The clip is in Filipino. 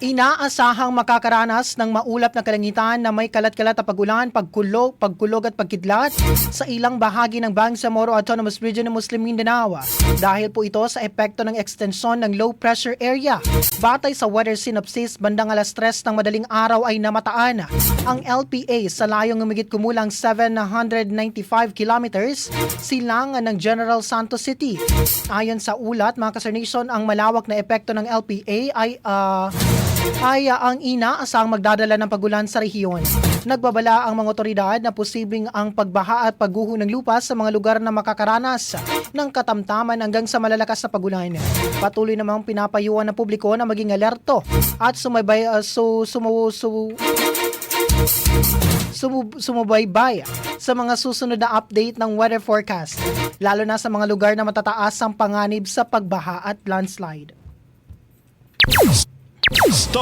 Inaasahang makakaranas ng maulap na kalangitan na may kalat-kalat na pagulan, pagkulog at pagkidlat sa ilang bahagi ng Bangsamoro Autonomous Region ng Muslim Mindanao dahil po ito sa epekto ng extensyon ng low pressure area. Batay sa weather synopsis, bandang alas 3 ng madaling araw ay namataan ang LPA sa layong humigit kumulang 795 kilometers silangan ng General Santos City. Ayon sa ulat, mga kasarnation, ang malawak na epekto ng LPA ay ang inaasahang magdadala ng pagulan sa rehiyon. Nagbabala ang mga otoridad na posibleng ang pagbaha at pagguho ng lupa sa mga lugar na makakaranas ng katamtaman hanggang sa malalakas na pagulan. Patuloy namang pinapayuhan ng publiko na maging alerto at sumubaybay sa mga susunod na update ng weather forecast, lalo na sa mga lugar na matataas ang panganib sa pagbaha at landslide.